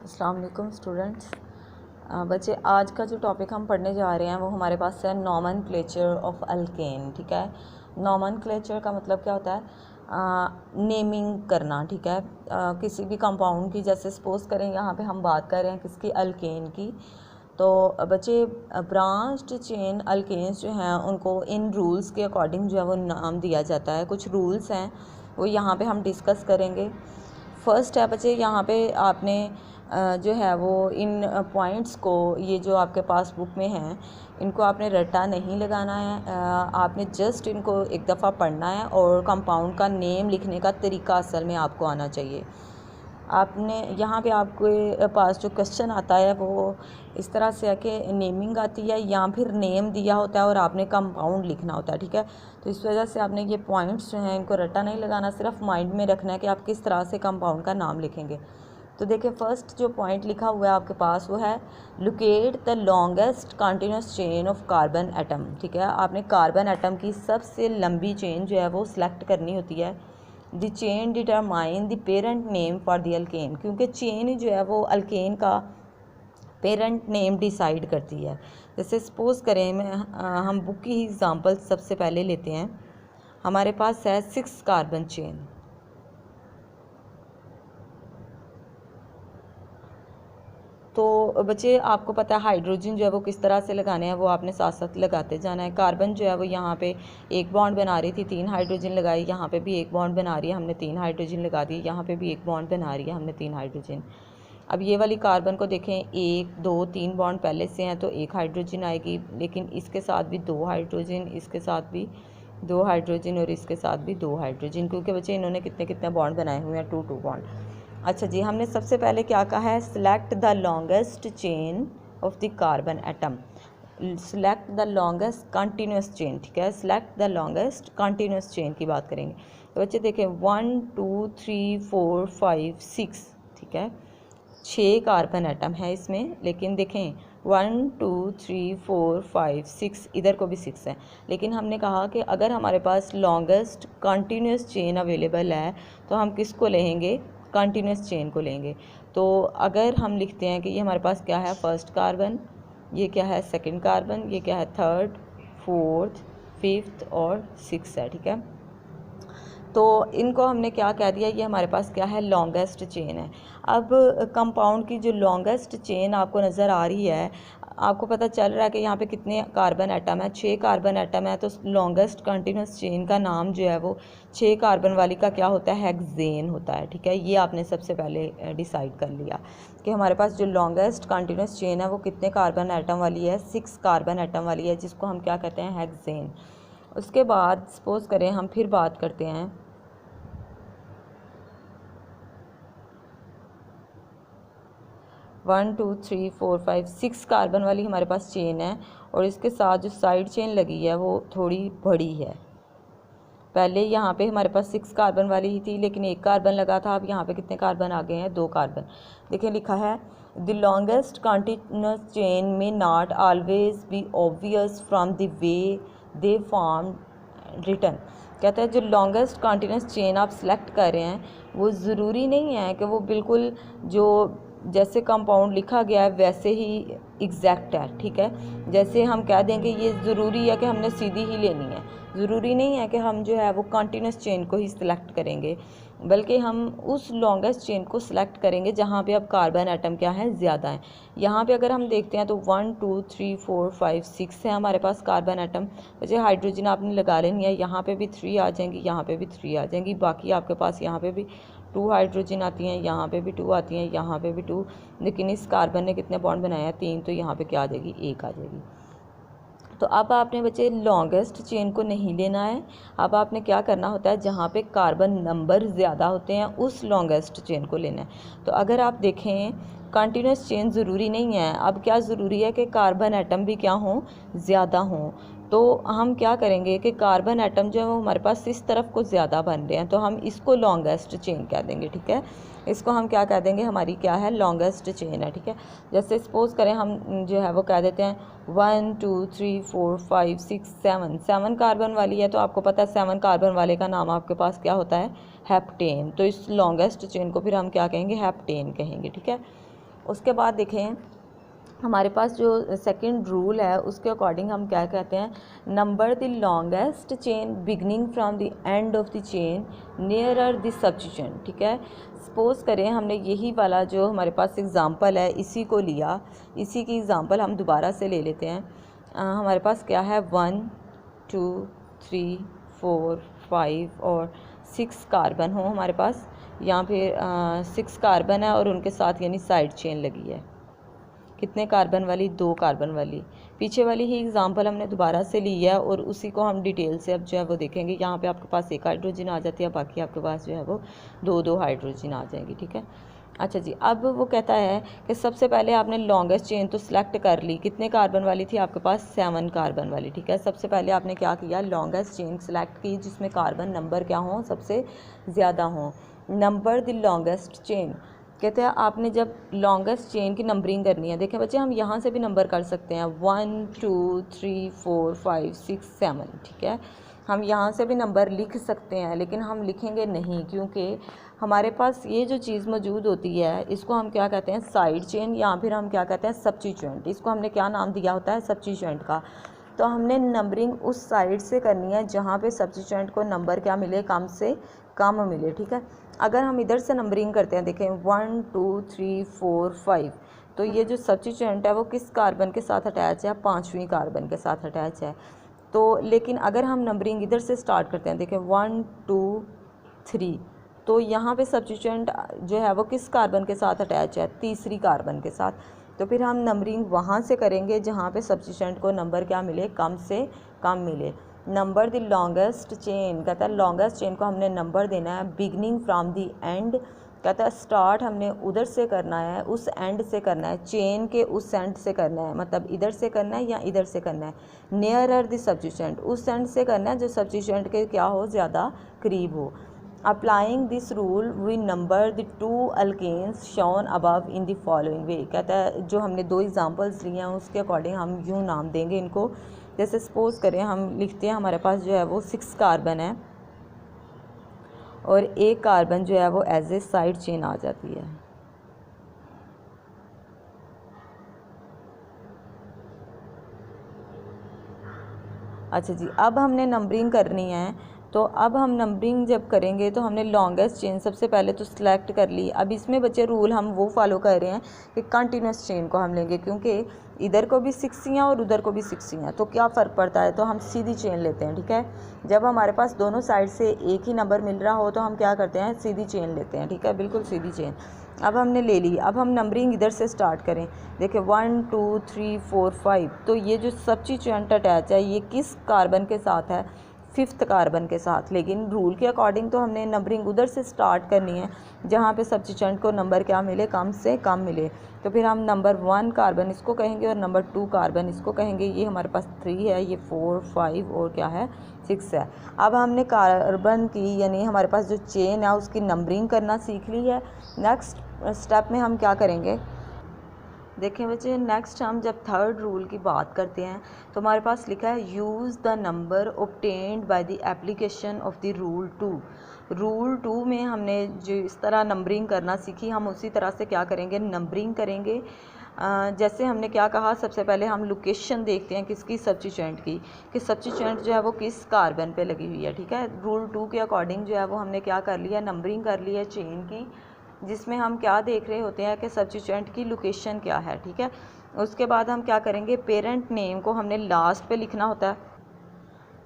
अस्सलाम वालेकुम स्टूडेंट्स। बच्चे, आज का जो टॉपिक हम पढ़ने जा रहे हैं वो हमारे पास है नॉमेनक्लेचर ऑफ अल्केन। ठीक है, नॉमेनक्लेचर का मतलब क्या होता है? नेमिंग करना। ठीक है, किसी भी कंपाउंड की, जैसे सपोज करें यहाँ पे हम बात कर रहे हैं किसकी, अल्केन की। तो बच्चे, ब्रांच्ड चेन अल्केन्स जो हैं उनको इन रूल्स के अकॉर्डिंग जो है वो नाम दिया जाता है। कुछ रूल्स हैं वो यहाँ पे हम डिस्कस करेंगे। फर्स्ट है बच्चे, यहाँ पे आपने जो है वो इन पॉइंट्स को, ये जो आपके पास बुक में हैं, इनको आपने रट्टा नहीं लगाना है। आपने जस्ट इनको एक दफ़ा पढ़ना है और कंपाउंड का नेम लिखने का तरीका असल में आपको आना चाहिए। आपने यहाँ पे आपके पास जो क्वेश्चन आता है वो इस तरह से है कि नेमिंग आती है या फिर नेम दिया होता है और आपने कंपाउंड लिखना होता है। ठीक है, तो इस वजह से आपने ये पॉइंट्स जो हैं इनको रट्टा नहीं लगाना, सिर्फ माइंड में रखना है कि आप किस तरह से कंपाउंड का नाम लिखेंगे। तो देखिए, फर्स्ट जो पॉइंट लिखा हुआ है आपके पास वो है locate the longest continuous chain of carbon atom. ठीक है, आपने कार्बन एटम की सबसे लंबी चेन जो है वो सिलेक्ट करनी होती है। The chain determine the parent name for the alkane, क्योंकि चेन जो है वो अल्केन का पेरेंट नेम डिसाइड करती है। जैसे सपोज़ करें हम बुक की एग्ज़ाम्पल सबसे पहले लेते हैं। हमारे पास है 6 कार्बन चेन। तो बच्चे, आपको पता है हाइड्रोजन जो है वो किस तरह से लगाने हैं, वो आपने साथ साथ लगाते जाना है। कार्बन जो है वो यहाँ पे एक बॉन्ड बना रही थी, 3 हाइड्रोजन लगाई, यहाँ पे भी एक बॉन्ड बना रही है, हमने 3 हाइड्रोजन लगा दी, यहाँ पे भी एक बॉन्ड बना रही है, हमने 3 हाइड्रोजन। अब ये वाली कार्बन को देखें, 1 2 3 बॉन्ड पहले से हैं तो एक हाइड्रोजन आएगी, लेकिन इसके साथ भी 2 हाइड्रोजन, इसके साथ भी 2 हाइड्रोजन और इसके साथ भी 2 हाइड्रोजन, क्योंकि बच्चे इन्होंने कितने कितने बॉन्ड बनाए हुए हैं, 2 बॉन्ड। अच्छा जी, हमने सबसे पहले क्या कहा है? Select the longest chain of the carbon atom. Select the longest continuous chain. ठीक है, select the longest continuous chain की बात करेंगे। तो बच्चे देखें, 1 2 3 4 5 6। ठीक है, 6 कार्बन एटम है इसमें, लेकिन देखें 1 2 3 4 5 6, इधर को भी 6 है। लेकिन हमने कहा कि अगर हमारे पास लॉन्गेस्ट कंटिन्यूस चेन अवेलेबल है तो हम किसको लेंगे? कंटिन्यूस चेन को लेंगे। तो अगर हम लिखते हैं कि ये हमारे पास क्या है? फर्स्ट कार्बन, ये क्या है? सेकंड कार्बन, ये क्या है? थर्ड, फोर्थ, फिफ्थ और सिक्स है। ठीक है, तो इनको हमने क्या कह दिया? ये हमारे पास क्या है? लॉन्गेस्ट चेन है। अब कंपाउंड की जो लॉन्गेस्ट चेन आपको नज़र आ रही है, आपको पता चल रहा है कि यहाँ पे कितने कार्बन एटम है? 6 कार्बन एटम है। तो लॉन्गेस्ट कंटिन्यूस चेन का नाम जो है वो 6 कार्बन वाली का क्या होता है? हेक्सेन होता है। ठीक है, ये आपने सबसे पहले डिसाइड कर लिया कि हमारे पास जो लॉन्गेस्ट कंटिन्यूस चेन है वो कितने कार्बन एटम वाली है? 6 कार्बन एटम वाली है, जिसको हम क्या कहते हैं? हेक्सेन। उसके बाद सपोज करें हम फिर बात करते हैं 1 2 3 4 5 6 कार्बन वाली हमारे पास चेन है, और इसके साथ जो साइड चेन लगी है वो थोड़ी बड़ी है। पहले यहाँ पे हमारे पास 6 कार्बन वाली ही थी, लेकिन एक कार्बन लगा था। अब यहाँ पे कितने कार्बन आ गए हैं? 2 कार्बन। देखिए, लिखा है द लॉन्गेस्ट कंटिन्यूस चेन में not always be obvious from the way they form return. कहता है जो लॉन्गेस्ट कंटिन्यूस चेन आप सेलेक्ट कर रहे हैं वो ज़रूरी नहीं है कि वो बिल्कुल जो जैसे कंपाउंड लिखा गया है वैसे ही एग्जैक्ट है। ठीक है, जैसे हम कह देंगे ये ज़रूरी है कि हमने सीधी ही लेनी है, ज़रूरी नहीं है कि हम जो है वो कंटिन्यूस चेन को ही सिलेक्ट करेंगे, बल्कि हम उस लॉन्गेस्ट चेन को सिलेक्ट करेंगे जहाँ पे अब कार्बन एटम क्या है? ज़्यादा है। यहाँ पे अगर हम देखते हैं तो 1 2 3 4 5 6 है हमारे पास कार्बन एटम। वैसे हाइड्रोजन आपने लगा लेनी है, यहाँ पे भी 3 आ जाएंगी, यहाँ पे भी 3 आ जाएंगी, बाकी आपके पास यहाँ पे भी 2 हाइड्रोजन आती हैं, यहाँ पे भी 2 आती हैं, यहाँ पे भी 2। लेकिन इस कार्बन ने कितने बॉन्ड बनाए हैं? 3, तो यहाँ पे क्या आ जाएगी? 1 आ जाएगी। तो अब आपने बच्चे लॉन्गेस्ट चेन को नहीं लेना है। अब आपने क्या करना होता है? जहाँ पे कार्बन नंबर ज़्यादा होते हैं उस लॉन्गेस्ट चेन को लेना है। तो अगर आप देखें, कंटिन्यूस चेन ज़रूरी नहीं है। अब क्या ज़रूरी है कि कार्बन एटम भी क्या हों? ज़्यादा हों। तो हम क्या करेंगे कि कार्बन एटम जो है वो हमारे पास इस तरफ को ज़्यादा बन रहे हैं, तो हम इसको लॉन्गेस्ट चेन कह देंगे। ठीक है, इसको हम क्या कह देंगे? हमारी क्या है? लॉन्गेस्ट चेन है। ठीक है, जैसे सपोज़ करें हम जो है वो कह देते हैं 1 2 3 4 5 6 7। 7 कार्बन वाली है, तो आपको पता है 7 कार्बन वाले का नाम आपके पास क्या होता है? हेप्टेन। तो इस लॉन्गेस्ट चेन को फिर हम क्या कहेंगे? हेप्टेन कहेंगे। ठीक है, उसके बाद देखें हमारे पास जो सेकंड रूल है उसके अकॉर्डिंग हम क्या कहते हैं, number the longest chain beginning from the end of the chain nearer the substituent. ठीक है, सपोज़ करें हमने यही वाला जो हमारे पास एग्ज़ाम्पल है इसी को लिया, इसी की एग्ज़ाम्पल हम दोबारा से ले लेते हैं। हमारे पास क्या है 1 2 3 4 5 और 6 कार्बन हो हमारे पास, यहाँ पे 6 कार्बन है और उनके साथ यानी साइड चेन लगी है। कितने कार्बन वाली, 2 कार्बन वाली। पीछे वाली ही एग्जांपल हमने दोबारा से ली है और उसी को हम डिटेल से अब जो है वो देखेंगे। यहाँ पे आपके पास 1 हाइड्रोजन आ जाती है, बाकी आपके पास जो है वो 2 हाइड्रोजन आ जाएंगी। ठीक है, अच्छा जी, अब वो कहता है कि सबसे पहले आपने लॉन्गेस्ट चेन तो सिलेक्ट कर ली। कितने कार्बन वाली थी आपके पास, 7 कार्बन वाली। ठीक है, सबसे पहले आपने क्या किया, लॉन्गेस्ट चेन सेलेक्ट की जिसमें कार्बन नंबर क्या हों, सबसे ज़्यादा हों। नंबर द लॉन्गेस्ट चेन, कहते हैं आपने जब लॉन्गेस्ट चेन की नंबरिंग करनी है, देखें बच्चे हम यहाँ से भी नंबर कर सकते हैं 1 2 3 4 5 6 7। ठीक है, हम यहाँ से भी नंबर लिख सकते हैं, लेकिन हम लिखेंगे नहीं क्योंकि हमारे पास ये जो चीज़ मौजूद होती है इसको हम क्या कहते हैं, साइड चेन, या फिर हम क्या कहते हैं, सब्स्टिट्यूएंट। इसको हमने क्या नाम दिया होता है, सब्स्टिट्यूएंट का। तो हमने नंबरिंग उस साइड से करनी है जहाँ पे सब्स्टिट्यूएंट को नंबर क्या मिले, कम से कम मिले। ठीक है, अगर हम इधर से नंबरिंग करते हैं, देखें 1 2 3 4 5, तो ये जो सब्स्टिट्यूएंट है वो किस कार्बन के साथ अटैच है, 5वीं कार्बन के साथ अटैच है। तो लेकिन अगर हम नंबरिंग इधर से स्टार्ट करते हैं, देखें 1 2 3, तो यहाँ पे सब्स्टिट्यूएंट जो है वो किस कार्बन के साथ अटैच है, 3री कार्बन के साथ। तो फिर हम नंबरिंग वहाँ से करेंगे जहाँ पे सब्स्टिट्यूएंट को नंबर क्या मिले, कम से कम मिले। नंबर द लॉन्गेस्ट चेन, कहता है लॉन्गेस्ट चेन को हमने नंबर देना है बिगनिंग फ्रॉम द एंड, कहता है स्टार्ट हमने उधर से करना है, उस एंड से करना है, चेन के उस एंड से करना है, मतलब इधर से करना है या इधर से करना है। नियरर द सब्स्टिट्यूएंट, उस एंड से करना है जो सब्स्टिट्यूएंट के क्या हो, ज़्यादा करीब हो। Applying this rule we number the 2 alkanes shown above in the following way, कहता है जो हमने 2 एग्जांपल्स लिए हैं उसके अकॉर्डिंग हम यूँ नाम देंगे इनको। जैसे सपोज़ करें हम लिखते हैं हमारे पास जो है वो 6 कार्बन है और 1 कार्बन जो है वो एज ए साइड चेन आ जाती है। अच्छा जी, अब हमने नंबरिंग करनी है, तो अब हम नंबरिंग जब करेंगे तो हमने लॉन्गेस्ट चेन सबसे पहले तो सिलेक्ट कर ली। अब इसमें बच्चे रूल हम वो फॉलो कर रहे हैं कि कंटिन्यूस चेन को हम लेंगे, क्योंकि इधर को भी 6 हैं और उधर को भी 6 हैं, तो क्या फ़र्क पड़ता है, तो हम सीधी चेन लेते हैं। ठीक है, जब हमारे पास दोनों साइड से एक ही नंबर मिल रहा हो तो हम क्या करते हैं, सीधी चेन लेते हैं। ठीक है, बिल्कुल सीधी चेन। अब हमने ले ली, अब हम नंबरिंग इधर से स्टार्ट करें। देखिए 1 2 3 4 5, तो ये जो सब्स्टिट्यूएंट अटैच है ये किस कार्बन के साथ है, 5th कार्बन के साथ। लेकिन रूल के अकॉर्डिंग तो हमने नंबरिंग उधर से स्टार्ट करनी है जहाँ पे सब्स्टिट्यूएंट को नंबर क्या मिले, कम से कम मिले। तो फिर हम नंबर 1 कार्बन इसको कहेंगे और नंबर 2 कार्बन इसको कहेंगे। ये हमारे पास 3 है, ये 4 5 और क्या है, 6 है। अब हमने कार्बन की यानी हमारे पास जो चेन है उसकी नंबरिंग करना सीख ली है। नेक्स्ट स्टेप में हम क्या करेंगे, देखें बच्चे, नेक्स्ट हम जब थर्ड रूल की बात करते हैं तो हमारे पास लिखा है use the number obtained by the application of the rule 2। Rule 2 में हमने जो इस तरह नंबरिंग करना सीखी, हम उसी तरह से क्या करेंगे, नंबरिंग करेंगे। जैसे हमने क्या कहा, सबसे पहले हम लोकेशन देखते हैं किसकी, सब्स्टिट्यूएंट की, कि सब्स्टिट्यूएंट जो है वो किस कार्बन पे लगी हुई है। ठीक है, रूल 2 के अकॉर्डिंग जो है वो हमने क्या कर लिया, नंबरिंग कर ली है चेन की, जिसमें हम क्या देख रहे होते हैं कि सब्स्टिट्यूएंट की लोकेशन क्या है। ठीक है, उसके बाद हम क्या करेंगे, पेरेंट नेम को हमने लास्ट पे लिखना होता है।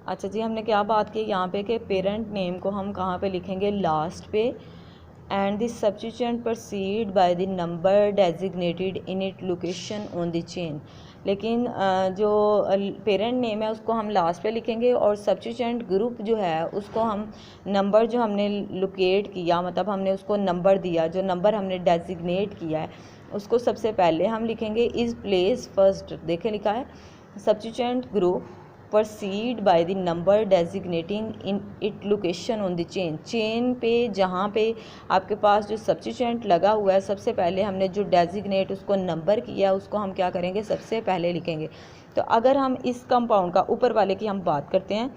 अच्छा जी, हमने क्या बात की यहाँ पे कि पेरेंट नेम को हम कहाँ पे लिखेंगे, लास्ट पे। And the substituent proceed by the number designated in it location on the chain. लेकिन जो पेरेंट नेम है उसको हम लास्ट पे लिखेंगे और सब्स्टिट्यूएंट ग्रुप जो है उसको हम नंबर जो हमने लोकेट किया, मतलब हमने उसको नंबर दिया, जो नंबर हमने डेजिग्नेट किया है उसको सबसे पहले हम लिखेंगे इज़ प्लेस फर्स्ट। देखें लिखा है substituent group proceed by the number designating in it location on the chain. Chain पे जहाँ पे आपके पास जो सब्स्टिट्यूएंट लगा हुआ है सबसे पहले हमने जो डेजिग्नेट उसको नंबर किया उसको हम क्या करेंगे, सबसे पहले लिखेंगे। तो अगर हम इस कंपाउंड का, ऊपर वाले की हम बात करते हैं,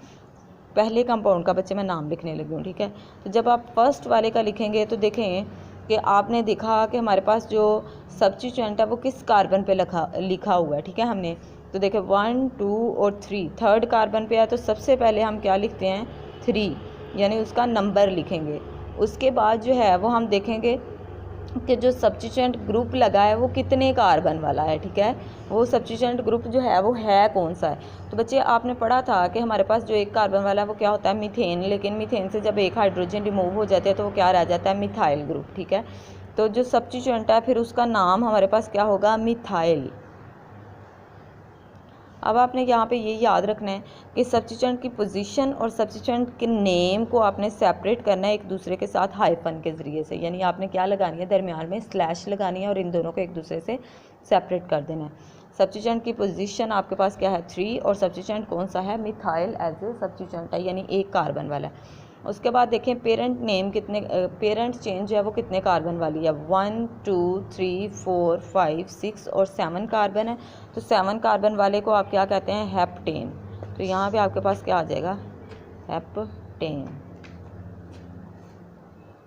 पहले कंपाउंड का बच्चे मैं नाम लिखने लगी हूँ। ठीक है, तो जब आप फर्स्ट वाले का लिखेंगे तो देखें कि आपने देखा कि हमारे पास जो सब्स्टिट्यूएंट है वो किस कार्बन पे लिखा हुआ है, ठीक है। हमने तो देखे 1 2 और 3 थर्ड कार्बन पे है, तो सबसे पहले हम क्या लिखते हैं 3, यानी उसका नंबर लिखेंगे। उसके बाद जो है वो हम देखेंगे कि जो सब्स्टिट्यूएंट ग्रुप लगा है वो कितने कार्बन वाला है, ठीक है। वो सब्स्टिट्यूएंट ग्रुप जो है वो है कौन सा है। तो बच्चे आपने पढ़ा था कि हमारे पास जो एक कार्बन वाला है वो क्या होता है मीथेन, लेकिन मीथेन से जब एक हाइड्रोजन रिमूव हो जाते हैं तो वो क्या रह जाता है मिथाइल ग्रुप, ठीक है। तो जो सब्स्टिट्यूएंट है फिर उसका नाम हमारे पास क्या होगा मिथाइल। अब आपने यहाँ पे ये याद रखना है कि सब्स्टिट्यूएंट की पोजीशन और सब्स्टिट्यूएंट के नेम को आपने सेपरेट करना है एक दूसरे के साथ हाइफन के ज़रिए से, यानी आपने क्या लगानी है दरमियान में स्लैश लगानी है और इन दोनों को एक दूसरे से सेपरेट कर देना है। सब्स्टिट्यूएंट की पोजीशन आपके पास क्या है 3 और सब्स्टिट्यूएंट कौन सा है मिथाइल एज ए सब्स्टिट्यूएंट है, यानी एक कार्बन वाला है। उसके बाद देखें पेरेंट नेम कितने पेरेंट चेन जो है वो कितने कार्बन वाली है 1 2 3 4 5 6 और 7 कार्बन है। तो 7 कार्बन वाले को आप क्या कहते हैं हेप्टेन। तो यहाँ पे आपके पास क्या आ जाएगा हेप्टेन।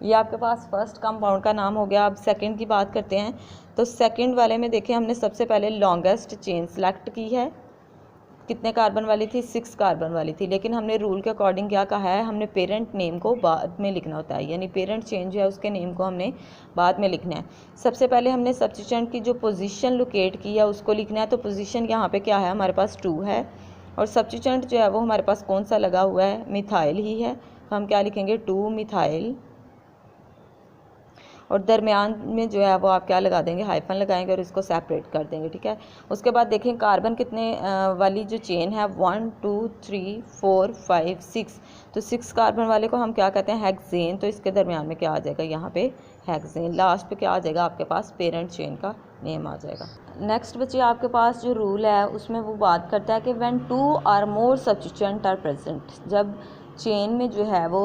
ये आपके पास फर्स्ट कंपाउंड का नाम हो गया। अब सेकंड की बात करते हैं। तो सेकंड वाले में देखें हमने सबसे पहले लॉन्गेस्ट चेन सेलेक्ट की है, कितने कार्बन वाली थी 6 कार्बन वाली थी, लेकिन हमने रूल के अकॉर्डिंग क्या कहा है हमने पेरेंट नेम को बाद में लिखना होता है, यानी पेरेंट चेंज है उसके नेम को हमने बाद में लिखना है। सबसे पहले हमने सब्स्टिट्यूएंट की जो पोजीशन लोकेट की है उसको लिखना है। तो पोजीशन यहाँ पे क्या है हमारे पास 2 है और सब्स्टिट्यूएंट जो है वो हमारे पास कौन सा लगा हुआ है मिथाइल ही है। तो हम क्या लिखेंगे 2 मिथाइल और दरमियान में जो है वो आप क्या लगा देंगे हाइफन लगाएंगे और इसको सेपरेट कर देंगे, ठीक है। उसके बाद देखें कार्बन कितने वाली जो चेन है 1 2 3 4 5 6। तो 6 कार्बन वाले को हम क्या कहते हैं हेक्सेन। तो इसके दरमियान में क्या आ जाएगा यहाँ पे हेक्सेन। लास्ट पे क्या आ जाएगा आपके पास पेरेंट चेन का नेम आ जाएगा। नेक्स्ट बच्चे आपके पास जो रूल है उसमें वो बात करता है कि व्हेन 2 और मोर सब्स्टिट्यूएंट आर प्रेजेंट, जब चेन में जो है वो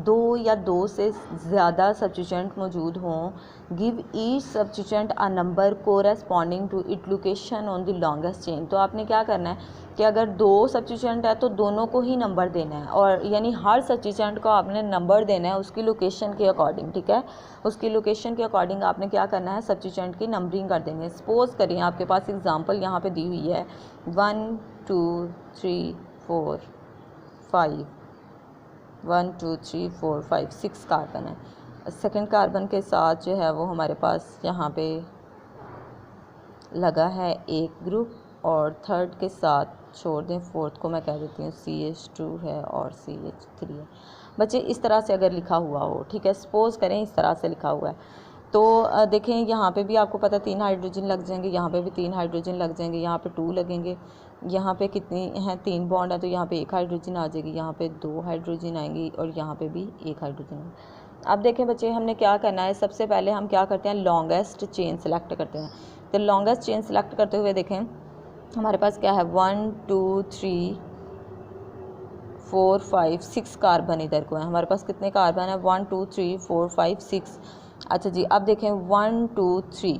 2 या 2 से ज़्यादा सब्स्टिट्यूएंट मौजूद हों, give each substituent a number corresponding to it location on the longest chain. तो आपने क्या करना है कि अगर 2 सब्स्टिट्यूएंट है तो दोनों को ही नंबर देना है, और यानी हर सब्स्टिट्यूएंट को आपने नंबर देना है उसकी लोकेशन के अकॉर्डिंग, ठीक है। उसकी लोकेशन के अकॉर्डिंग आपने क्या करना है सब्स्टिट्यूएंट की नंबरिंग कर देंगे। सपोज करिए आपके पास एग्जांपल यहाँ पे दी हुई है 1 2 3 4 5 1 2 3 4 5 6 कार्बन है। सेकंड कार्बन के साथ जो है वो हमारे पास यहाँ पे लगा है एक ग्रुप और थर्ड के साथ छोड़ दें, फोर्थ को मैं कह देती हूँ CH2 है और CH3 है। बच्चे इस तरह से अगर लिखा हुआ हो, ठीक है, सपोज़ करें इस तरह से लिखा हुआ है, तो देखें यहाँ पे भी आपको पता 3 हाइड्रोजन लग जाएंगे, यहाँ पे भी 3 हाइड्रोजन लग जाएंगे, यहाँ पे 2 लगेंगे, यहाँ पे कितनी हैं 3 बॉन्ड है तो यहाँ पे 1 हाइड्रोजन आ जाएगी, यहाँ पे 2 हाइड्रोजन आएंगी और यहाँ पे भी 1 हाइड्रोजन आएगी। अब देखें बच्चे हमने क्या करना है, सबसे पहले हम क्या करते हैं लॉन्गेस्ट चेन सेलेक्ट करते हैं। तो लॉन्गेस्ट चेन सेलेक्ट करते हुए देखें हमारे पास क्या है 1 2 3 4 5 6 कार्बन इधर को है। हमारे पास कितने कार्बन है 1 2 3 4 5 6। अच्छा जी, अब देखें 1 2 3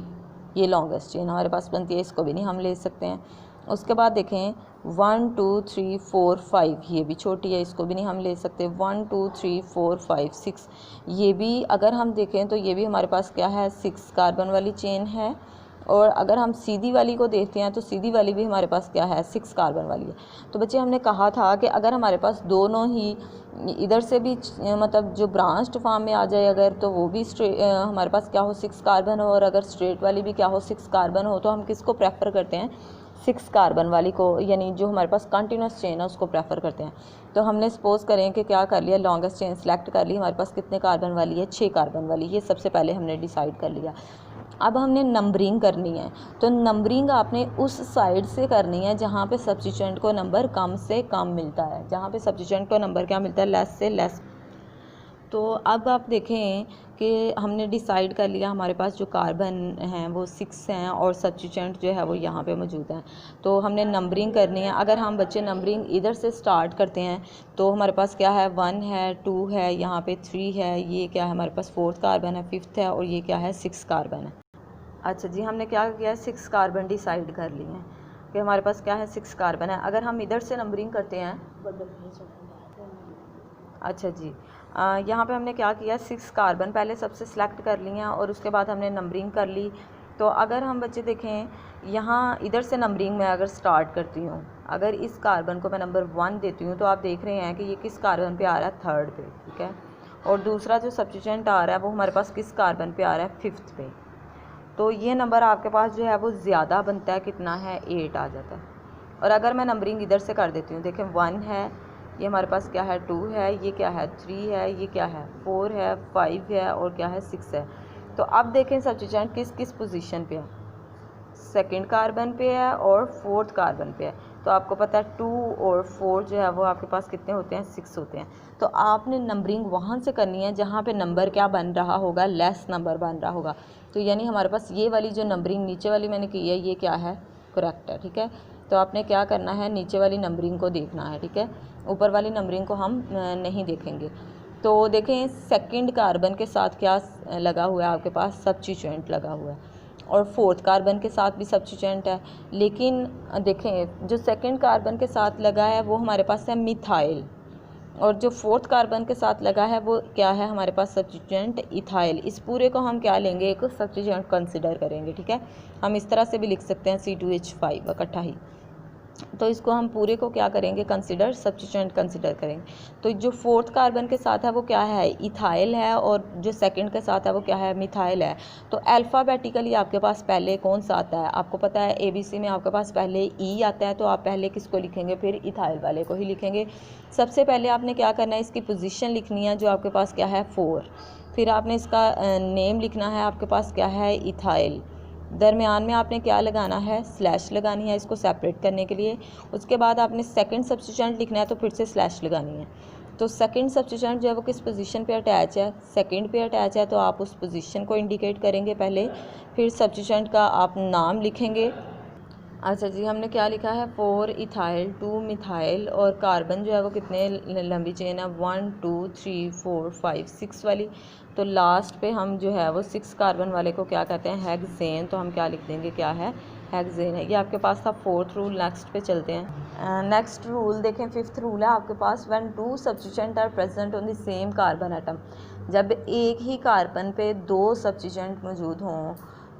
ये लॉन्गेस्ट चेन हमारे पास बनती है, इसको भी नहीं हम ले सकते हैं। उसके बाद देखें 1 2 3 4 5 ये भी छोटी है, इसको भी नहीं हम ले सकते। 1 2 3 4 5 6 ये भी अगर हम देखें तो ये भी हमारे पास क्या है 6 कार्बन वाली चेन है। और अगर हम सीधी वाली को देखते हैं तो सीधी वाली भी हमारे पास क्या है 6 कार्बन वाली है। तो बच्चे हमने कहा था कि अगर हमारे पास दोनों ही इधर से भी मतलब जो ब्रांच्ड फॉर्म में आ जाए अगर, तो वो भी हमारे पास क्या हो 6 कार्बन हो, और अगर स्ट्रेट वाली भी क्या हो 6 कार्बन हो, तो हम किसको प्रेफर करते हैं 6 कार्बन वाली को, यानी जो हमारे पास कंटिन्यूस चेन है उसको प्रेफर करते हैं। तो हमने सपोज करें कि क्या कर लिया लॉन्गेस्ट चेन सेलेक्ट कर ली, हमारे पास कितने कार्बन वाली है 6 कार्बन वाली, ये सबसे पहले हमने डिसाइड कर लिया। अब हमने नंबरिंग करनी है, तो नंबरिंग आपने उस साइड से करनी है जहाँ पे सब्स्टिट्यूएंट को नंबर कम से कम मिलता है, जहाँ पे सब्स्टिट्यूएंट को नंबर क्या मिलता है लेस से लेस। तो अब आप देखें कि हमने डिसाइड कर लिया हमारे पास जो कार्बन हैं वो 6 हैं और सब्स्टिट्यूएंट जो है वो यहाँ पे मौजूद हैं। तो हमने नंबरिंग करनी है। अगर हम बच्चे नंबरिंग इधर से स्टार्ट करते हैं तो हमारे पास क्या है 1 है 2 है, यहाँ पे 3 है, ये क्या है हमारे पास 4th कार्बन है, 5th है और ये क्या है 6 कार्बन है। अच्छा जी, हमने क्या किया है 6 कार्बन डिसाइड कर लिए हैं कि हमारे पास क्या है 6 कार्बन है। अगर हम इधर से नंबरिंग करते हैं, अच्छा जी, यहाँ पे हमने क्या किया, 6 कार्बन पहले सबसे सिलेक्ट कर लिया और उसके बाद हमने नंबरिंग कर ली। तो अगर हम बच्चे देखें यहाँ इधर से नंबरिंग में अगर स्टार्ट करती हूँ, अगर इस कार्बन को मैं नंबर 1 देती हूँ तो आप देख रहे हैं कि ये किस कार्बन पे आ रहा है, 3rd पे, ठीक है। और दूसरा जो सब्स्टिट्यूएंट आ रहा है वो हमारे पास किस कार्बन पे आ रहा है, 5th पे। तो ये नंबर आपके पास जो है वो ज़्यादा बनता है, कितना है, 8 आ जाता है। और अगर मैं नंबरिंग इधर से कर देती हूँ, देखें 1 है, ये हमारे पास क्या है, 2 है, ये क्या है, 3 है, ये क्या है, 4 है, 5 है और क्या है, 6 है। तो अब देखें सब्स्टिट्यूएंट किस किस पोजीशन पे है, 2nd कार्बन पे है और 4th कार्बन पे है। तो आपको पता है 2 और 4 जो है वो आपके पास कितने होते हैं, 6 होते हैं। तो आपने नंबरिंग वहाँ से करनी है जहाँ पे नंबर क्या बन रहा होगा, लेस नंबर बन रहा होगा। तो यानी हमारे पास ये वाली जो नंबरिंग नीचे वाली मैंने की है, ये क्या है, करेक्ट है, ठीक है। तो आपने क्या करना है, नीचे वाली नंबरिंग को देखना है, ठीक है, ऊपर वाली नंबरिंग को हम नहीं देखेंगे। तो देखें 2nd कार्बन के साथ क्या लगा हुआ है आपके पास, सब्स्टिट्यूएंट लगा हुआ है, और 4th कार्बन के साथ भी सब्स्टिट्यूएंट है। लेकिन देखें जो 2nd कार्बन के साथ लगा है वो हमारे पास है मिथाइल, और जो 4th कार्बन के साथ लगा है वो क्या है हमारे पास, सब्स्टिट्यूएंट इथाइल। इस पूरे को हम क्या लेंगे, एक सब्स्टिट्यूएंट कंसिडर करेंगे, ठीक है। हम इस तरह से भी लिख सकते हैं C2H5 इकट्ठा ही। तो इसको हम पूरे को क्या करेंगे, कंसिडर, सब्स्टिट्यूएंट कंसिडर करेंगे। तो जो 4th कार्बन के साथ है वो क्या है, इथाइल है, और जो 2nd के साथ है वो क्या है, मिथाइल है। तो अल्फ़ाबेटिकली आपके पास पहले कौन सा आता है, आपको पता है ABC में आपके पास पहले E आता है, तो आप पहले किसको लिखेंगे, फिर इथाइल वाले को ही लिखेंगे। सबसे पहले आपने क्या करना है, इसकी पोजीशन लिखनी है जो आपके पास क्या है, 4। फिर आपने इसका नेम लिखना है, आपके पास क्या है, इथाइल। दरमियान में आपने क्या लगाना है, स्लैश लगानी है इसको सेपरेट करने के लिए। उसके बाद आपने 2nd सब्स्टिट्यूएंट लिखना है तो फिर से स्लैश लगानी है। तो 2nd सब्स्टिट्यूएंट जो है वो किस पोजीशन पे अटैच है, 2nd पे अटैच है, तो आप उस पोजीशन को इंडिकेट करेंगे पहले। फिर सब्स्टिट्यूएंट का आप नाम लिखेंगे। अच्छा जी, हमने क्या लिखा है, 4 इथाइल, 2 मिथाइल, और कार्बन जो है वो कितने लंबी चेन है, 1 2 3 4 5 6 वाली। तो लास्ट पे हम जो है वो 6 कार्बन वाले को क्या कहते हैं, हेक्सेन। तो हम क्या लिख देंगे, क्या है, हेक्सेन है। ये आपके पास था 4th रूल। नेक्स्ट पे चलते हैं। नेक्स्ट रूल देखें, 5th रूल है आपके पास, when 2 substituent are present on the same carbon atom. जब एक ही कार्बन पे 2 सब्स्टिट्यूएंट मौजूद हों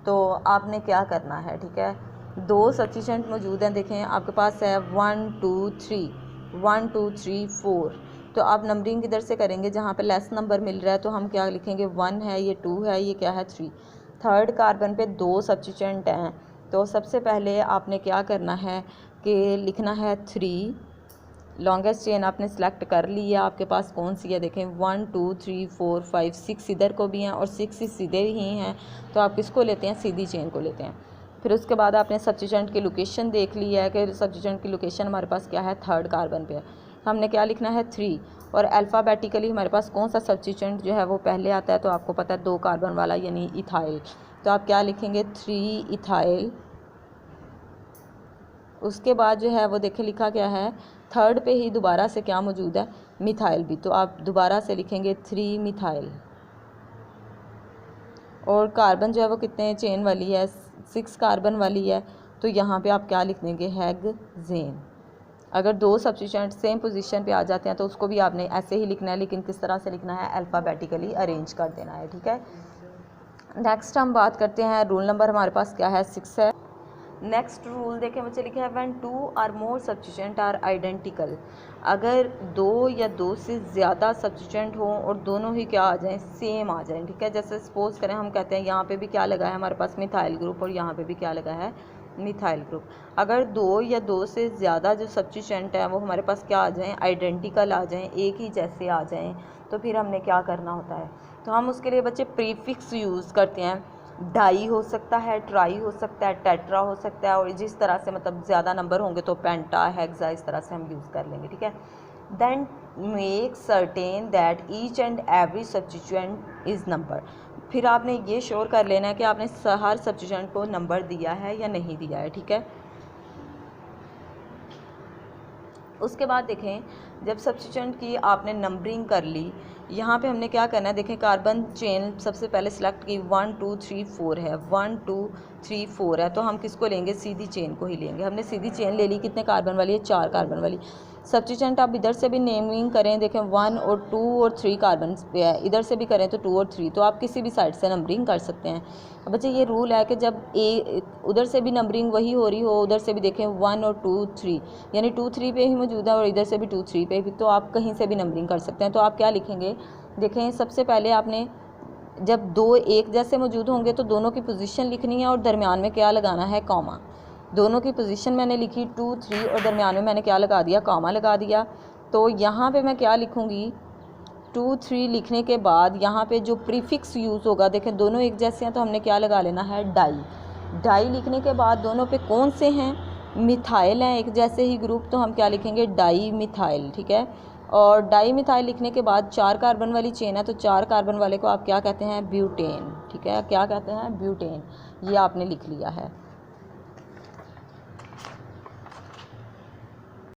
तो आपने क्या करना है, ठीक है। 2 सब्स्टिट्यूएंट मौजूद हैं, देखें आपके पास है 1 2 3 1 2 3 4। तो आप नंबरिंग इधर से करेंगे, जहाँ पे लेस नंबर मिल रहा है तो हम क्या लिखेंगे, 1 है, ये 2 है, ये क्या है, 3। 3rd कार्बन पे 2 सब्स्टिट्यूएंट हैं, तो सबसे पहले आपने क्या करना है कि लिखना है 3। लॉन्गेस्ट चेन आपने सेलेक्ट कर ली है, आपके पास कौन सी है, देखें 1 2 3 4 5 6 इधर को भी हैं और 6 ही सीधे ही हैं। तो आप किसको लेते हैं, सीधी चेन को लेते हैं। फिर उसके बाद आपने सब्स्टिट्यूएंट की लोकेशन देख ली है कि सब्स्टिट्यूएंट की लोकेशन हमारे पास क्या है, 3rd कार्बन पे है। हमने क्या लिखना है, 3। और अल्फ़ाबेटिकली हमारे पास कौन सा सब्स्टिट्यूएंट जो है वो पहले आता है, तो आपको पता है 2 कार्बन वाला यानी इथाइल। तो आप क्या लिखेंगे, 3 इथाइल। उसके बाद जो है वो देखें लिखा क्या है, 3rd पे ही दोबारा से क्या मौजूद है, मिथाइल भी। तो आप दोबारा से लिखेंगे 3 मिथाइल। और कार्बन जो है वो कितने चेन वाली है, 6 कार्बन वाली है। तो यहाँ पे आप क्या लिख देंगे, हेक्सेन। अगर 2 सब्स्टिट्यूएंट सेम पोजीशन पे आ जाते हैं तो उसको भी आपने ऐसे ही लिखना है, लेकिन किस तरह से लिखना है, अल्फ़ाबेटिकली अरेंज कर देना है, ठीक है। नेक्स्ट हम बात करते हैं, रूल नंबर हमारे पास क्या है, 6 है। नेक्स्ट रूल देखें बच्चे, लिखा है व्हेन 2 और मोर सब्स्टिट्यूएंट आर आइडेंटिकल। अगर 2 या 2 से ज़्यादा सब्स्टिट्यूएंट हों और दोनों ही क्या आ जाएं, सेम आ जाएं, ठीक है। जैसे सपोज़ करें हम कहते हैं यहाँ पे भी क्या लगा है हमारे पास, मिथाइल ग्रुप, और यहाँ पे भी क्या लगा है, मिथाइल ग्रुप। अगर 2 या 2 से ज़्यादा जो सब्स्टिट्यूएंट हैं वो हमारे पास क्या आ जाएं, आइडेंटिकल आ जाएं, एक ही जैसे आ जाएं, तो फिर हमने क्या करना होता है, तो हम उसके लिए बच्चे प्रीफिक्स यूज़ करते हैं। डाई हो सकता है, ट्राई हो सकता है, टेट्रा हो सकता है, और जिस तरह से मतलब ज़्यादा नंबर होंगे तो पेंटा, हेक्सा, इस तरह से हम यूज़ कर लेंगे, ठीक है। Then make certain that each and every substituent is number. फिर आपने ये श्योर कर लेना है कि आपने हर सब्स्टिट्यूएंट को नंबर दिया है या नहीं दिया है, ठीक है। उसके बाद देखें, जब सब्स्टिट्यूएंट की आपने नंबरिंग कर ली, यहाँ पे हमने क्या करना है, देखें कार्बन चेन सबसे पहले सिलेक्ट की, 1 2 3 4 है, 1 2 3 4 है, तो हम किसको लेंगे, सीधी चेन को ही लेंगे। हमने सीधी चेन ले ली, कितने कार्बन वाली है, 4 कार्बन वाली। सब्स्टिट्यूएंट आप इधर से भी नेमिंग करें, देखें 1 और 2 और 3 कार्बन पे है, इधर से भी करें तो 2 और 3, तो आप किसी भी साइड से नंबरिंग कर सकते हैं। अब बच्चे ये रूल है कि जब उधर से भी नंबरिंग वही हो रही हो, उधर से भी देखें 1 और 2 3, यानी 2 3 पे ही मौजूद है और इधर से भी 2 3 पे भी, तो आप कहीं से भी नंबरिंग कर सकते हैं। तो आप क्या लिखेंगे, देखें सबसे पहले आपने जब दो एक जैसे मौजूद होंगे तो दोनों की पोजीशन लिखनी है और दरमियान में क्या लगाना है, कॉमा। दोनों की पोजीशन मैंने लिखी 2 3 और दरमियान में मैंने क्या लगा दिया, कॉमा लगा दिया। तो यहाँ पे मैं क्या लिखूँगी, 2 3 लिखने के बाद यहाँ पे जो प्रीफिक्स यूज़ होगा, देखें दोनों एक जैसे हैं तो हमने क्या लगा लेना है, डाई। डाई लिखने के बाद दोनों पे कौन से हैं, मिथाइल हैं एक जैसे ही ग्रुप, तो हम क्या लिखेंगे, डाई मिथाइल, ठीक है। और डाई मिथाइल लिखने के बाद 4 कार्बन वाली चेन है तो 4 कार्बन वाले को आप क्या कहते हैं, ब्यूटेन, ठीक है, क्या कहते हैं, ब्यूटेन। ये आपने लिख लिया है।